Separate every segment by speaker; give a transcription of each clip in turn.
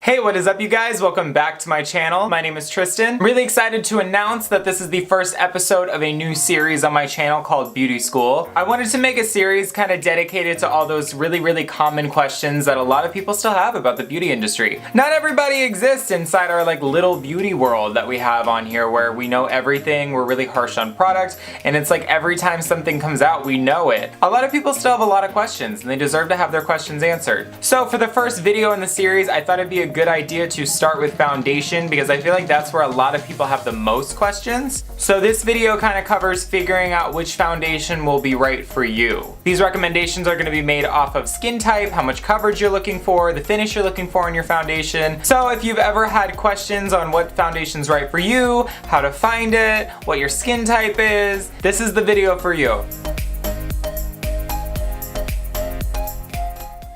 Speaker 1: Hey, what is up you guys? Welcome back to my channel. My name is Tristan. I'm really excited to announce that this is the first episode of a new series on my channel called Beauty School. I wanted to make a series kind of dedicated to all those really common questions that a lot of people still have about the beauty industry. Not everybody exists inside our little beauty world that we have on here where we know everything, we're really harsh on products, and it's like every time something comes out, we know it. A lot of people still have a lot of questions and they deserve to have their questions answered. So for the first video in the series, I thought it'd be a good idea to start with foundation because I feel like that's where a lot of people have the most questions. So this video kind of covers figuring out which foundation will be right for you. These recommendations are going to be made off of skin type, how much coverage you're looking for, the finish you're looking for in your foundation. So if you've ever had questions on what foundation's right for you, how to find it, what your skin type is, this is the video for you.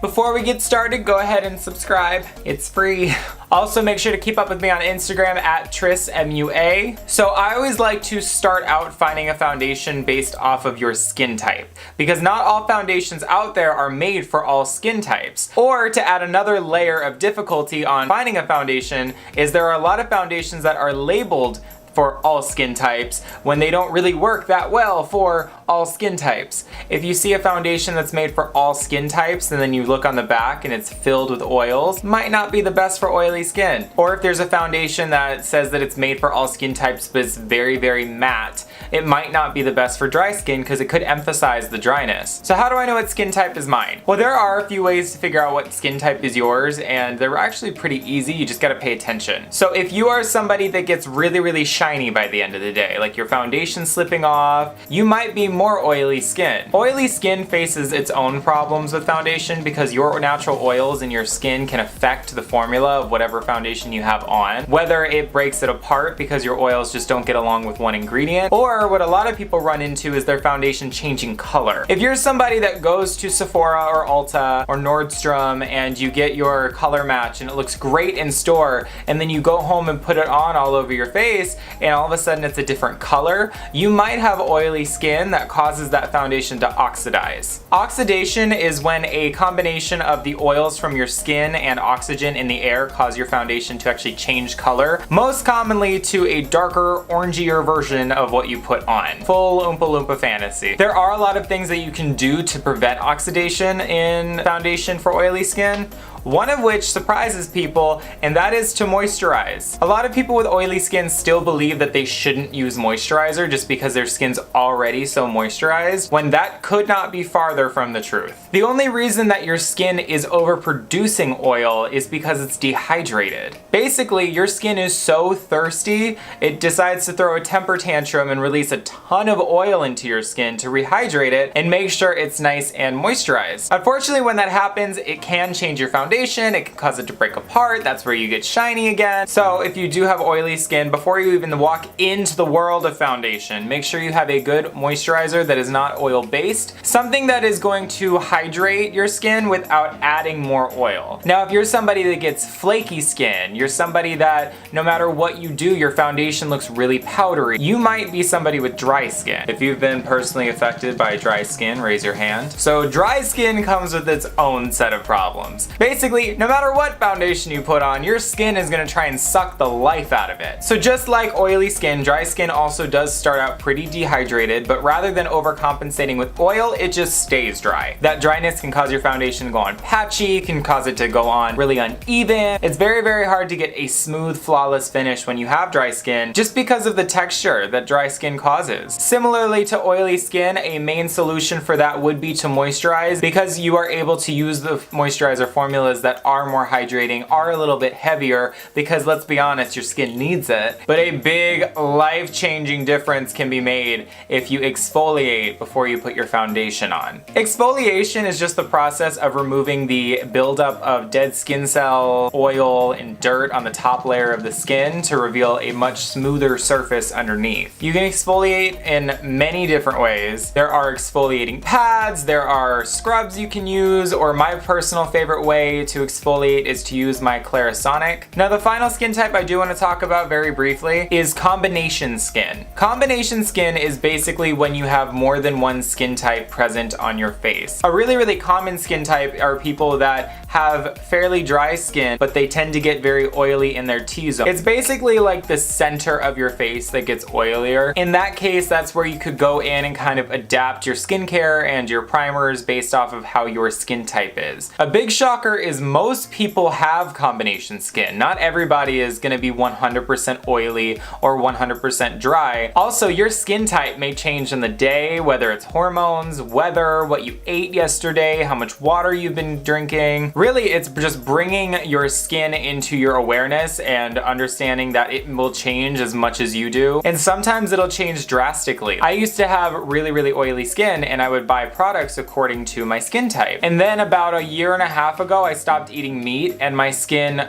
Speaker 1: Before we get started, go ahead and subscribe. It's free. Also, make sure to keep up with me on Instagram at TriisMUA. So I always like to start out finding a foundation based off of your skin type, because not all foundations out there are made for all skin types. Or to add another layer of difficulty on finding a foundation is there are a lot of foundations that are labeled for all skin types when they don't really work that well for all skin types. If you see a foundation that's made for all skin types and then you look on the back and it's filled with oils, might not be the best for oily skin. Or if there's a foundation that says that it's made for all skin types but it's very matte, it might not be the best for dry skin because it could emphasize the dryness. So how do I know what skin type is mine? Well, there are a few ways to figure out what skin type is yours, and they're actually pretty easy. You just gotta pay attention. So if you are somebody that gets really shiny by the end of the day, like your foundation slipping off, you might be more oily skin. Oily skin faces its own problems with foundation because your natural oils in your skin can affect the formula of whatever foundation you have on, whether it breaks it apart because your oils just don't get along with one ingredient, or what a lot of people run into is their foundation changing color. If you're somebody that goes to Sephora or Ulta or Nordstrom and you get your color match and it looks great in store, and then you go home and put it on all over your face and all of a sudden it's a different color, you might have oily skin that causes that foundation to oxidize. Oxidation is when a combination of the oils from your skin and oxygen in the air cause your foundation to actually change color, most commonly to a darker, orangier version of what you put on. Full Oompa Loompa fantasy. There are a lot of things that you can do to prevent oxidation in foundation for oily skin. One of which surprises people, and that is to moisturize. A lot of people with oily skin still believe that they shouldn't use moisturizer just because their skin's already so moisturized, when that could not be farther from the truth. The only reason that your skin is overproducing oil is because it's dehydrated. Basically, your skin is so thirsty, it decides to throw a temper tantrum and release a ton of oil into your skin to rehydrate it and make sure it's nice and moisturized. Unfortunately, when that happens, it can change your foundation. It can cause it to break apart. That's where you get shiny again. So if you do have oily skin, before you even walk into the world of foundation, make sure you have a good moisturizer that is not oil based. Something that is going to hydrate your skin without adding more oil. Now, if you're somebody that gets flaky skin, you're somebody that no matter what you do, your foundation looks really powdery, you might be somebody with dry skin. If you've been personally affected by dry skin, raise your hand. So dry skin comes with its own set of problems. Basically, no matter what foundation you put on, your skin is gonna try and suck the life out of it. So just like oily skin, dry skin also does start out pretty dehydrated, but rather than overcompensating with oil, it just stays dry. That dryness can cause your foundation to go on patchy, can cause it to go on really uneven. It's very hard to get a smooth, flawless finish when you have dry skin, just because of the texture that dry skin causes. Similarly to oily skin, a main solution for that would be to moisturize, because you are able to use the moisturizer formulas that are more hydrating, are a little bit heavier, because let's be honest, your skin needs it. But a big life-changing difference can be made if you exfoliate before you put your foundation on. Exfoliation is just the process of removing the buildup of dead skin cell, oil, and dirt on the top layer of the skin to reveal a much smoother surface underneath. You can exfoliate in many different ways. There are exfoliating pads, there are scrubs you can use, or my personal favorite way way to exfoliate is to use my Clarisonic. Now the final skin type I do want to talk about very briefly is combination skin. Combination skin is basically when you have more than one skin type present on your face. A really common skin type are people that have fairly dry skin, but they tend to get very oily in their T-zone. It's basically like the center of your face that gets oilier. In that case, that's where you could go in and kind of adapt your skincare and your primers based off of how your skin type is. A big shocker is most people have combination skin. Not everybody is gonna be 100% oily or 100% dry. Also, your skin type may change in the day, whether it's hormones, weather, what you ate yesterday, how much water you've been drinking. Really, it's just bringing your skin into your awareness and understanding that it will change as much as you do. And sometimes it'll change drastically. I used to have really oily skin, and I would buy products according to my skin type. And then about a year and a half ago, I stopped eating meat and my skin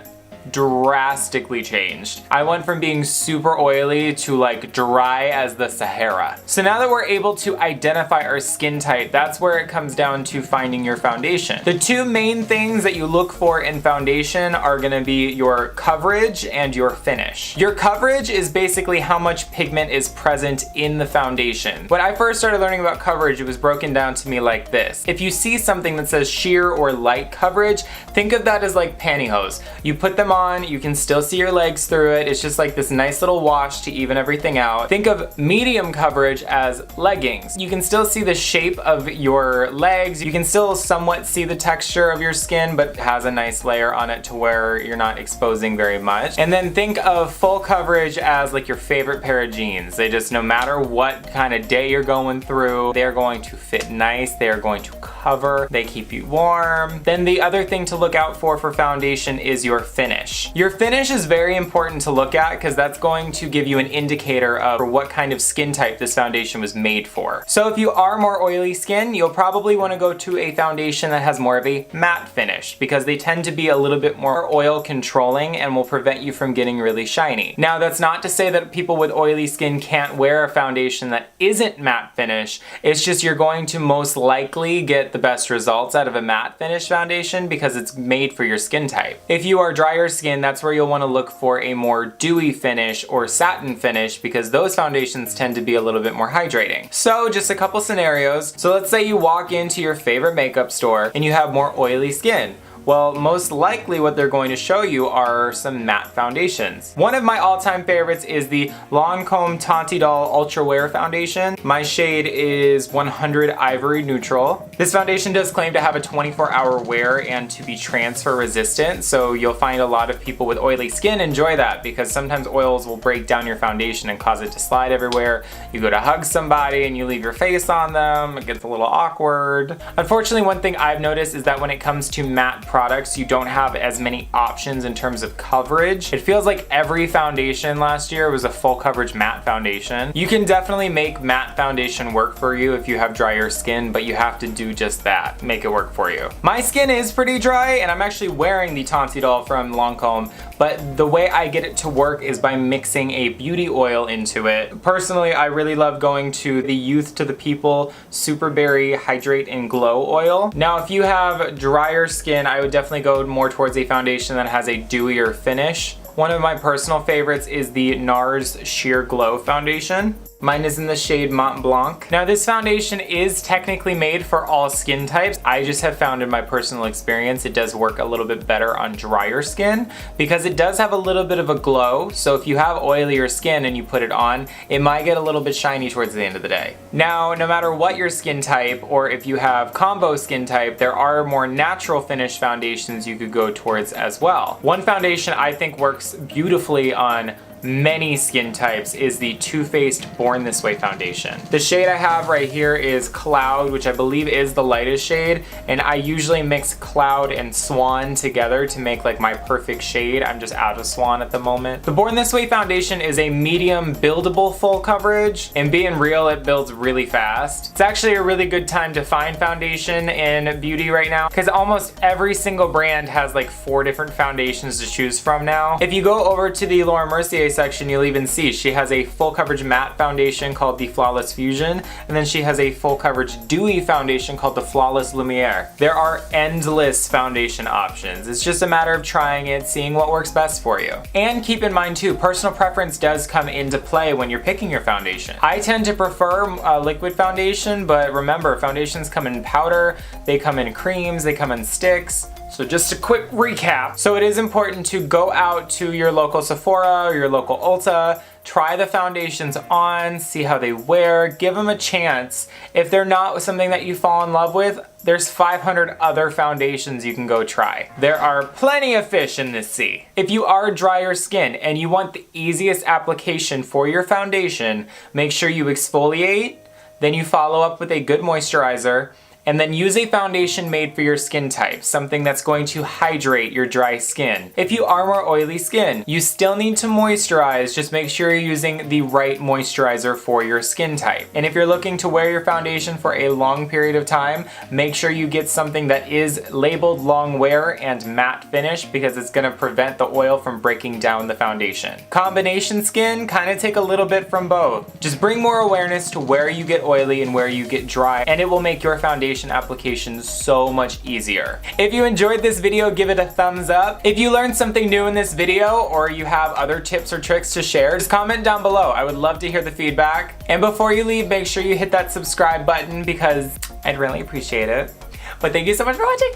Speaker 1: drastically changed. I went from being super oily to like dry as the Sahara. So now that we're able to identify our skin type, that's where it comes down to finding your foundation. The two main things that you look for in foundation are gonna be your coverage and your finish. Your coverage is basically how much pigment is present in the foundation. When I first started learning about coverage, it was broken down to me like this. If you see something that says sheer or light coverage, think of that as like pantyhose. You put them on, you can still see your legs through it. It's just like this nice little wash to even everything out. Think of medium coverage as leggings. You can still see the shape of your legs. You can still somewhat see the texture of your skin, but it has a nice layer on it to where you're not exposing very much. And then think of full coverage as like your favorite pair of jeans. They just, no matter what kind of day you're going through, they're going to fit nice. They are going to cover. They keep you warm. Then the other thing to look out for foundation is your finish. Your finish is very important to look at because that's going to give you an indicator of what kind of skin type this foundation was made for. So if you are more oily skin, you'll probably want to go to a foundation that has more of a matte finish because they tend to be a little bit more oil controlling and will prevent you from getting really shiny. Now that's not to say that people with oily skin can't wear a foundation that isn't matte finish. It's just you're going to most likely get the best results out of a matte finish foundation because it's made for your skin type. If you are drier skin, that's where you'll want to look for a more dewy finish or satin finish because those foundations tend to be a little bit more hydrating. So just a couple scenarios. So let's say you walk into your favorite makeup store and you have more oily skin. Well, most likely what they're going to show you are some matte foundations. One of my all-time favorites is the Lancome Teint Idole Ultra Wear Foundation. My shade is 100 Ivory Neutral. This foundation does claim to have a 24-hour wear and to be transfer resistant, so you'll find a lot of people with oily skin enjoy that because sometimes oils will break down your foundation and cause it to slide everywhere. You go to hug somebody and you leave your face on them, it gets a little awkward. Unfortunately, one thing I've noticed is that when it comes to matte products, you don't have as many options in terms of coverage. It feels like every foundation last year was a full coverage matte foundation. You can definitely make matte foundation work for you if you have drier skin, but you have to do just that, make it work for you. My skin is pretty dry and I'm actually wearing the Teint Idole from Lancome, but the way I get it to work is by mixing a beauty oil into it. Personally, I really love going to the Youth to the People Superberry Hydrate and Glow oil. Now, if you have drier skin, I would definitely go more towards a foundation that has a dewier finish. One of my personal favorites is the Nars Sheer Glow Foundation. Mine is in the shade Mont Blanc. Now this foundation is technically made for all skin types. I just have found in my personal experience it does work a little bit better on drier skin because it does have a little bit of a glow. So if you have oilier skin and you put it on, it might get a little bit shiny towards the end of the day. Now, no matter what your skin type or if you have combo skin type, there are more natural finish foundations you could go towards as well. One foundation I think works beautifully on many skin types is the Too Faced Born This Way foundation. The shade I have right here is Cloud, which I believe is the lightest shade, and I usually mix Cloud and Swan together to make like my perfect shade. I'm just out of Swan at the moment. The Born This Way foundation is a medium buildable full coverage, and being real, it builds really fast. It's actually a really good time to find foundation in beauty right now because almost every single brand has like 4 different foundations to choose from now. If you go over to the Mercier section, you'll even see she has a full coverage matte foundation called the Flawless Fusion, and then she has a full coverage dewy foundation called the Flawless Lumiere. There are endless foundation options. It's just a matter of trying it, seeing what works best for you. And keep in mind too, personal preference does come into play when you're picking your foundation. I tend to prefer liquid foundation, but remember, foundations come in powder, they come in creams, they come in sticks. So just a quick recap. So it is important to go out to your local Sephora or your local Ulta, try the foundations on, see how they wear, give them a chance. If they're not something that you fall in love with, there's 500 other foundations you can go try. There are plenty of fish in this sea. If you are drier skin and you want the easiest application for your foundation, make sure you exfoliate, then you follow up with a good moisturizer, and then use a foundation made for your skin type, something that's going to hydrate your dry skin. If you are more oily skin, you still need to moisturize, just make sure you're using the right moisturizer for your skin type. And if you're looking to wear your foundation for a long period of time, make sure you get something that is labeled long wear and matte finish, because it's gonna prevent the oil from breaking down the foundation. Combination skin, kind of take a little bit from both. Just bring more awareness to where you get oily and where you get dry, and it will make your foundation application so much easier. If you enjoyed this video, give it a thumbs up. If you learned something new in this video, or you have other tips or tricks to share, just comment down below. I would love to hear the feedback. And before you leave, make sure you hit that subscribe button, because I'd really appreciate it. But thank you so much for watching.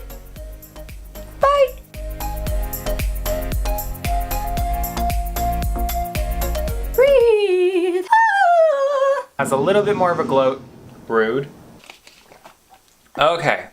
Speaker 1: Bye. Breathe. Ah. Has a little bit more of a glow. Rude. Okay.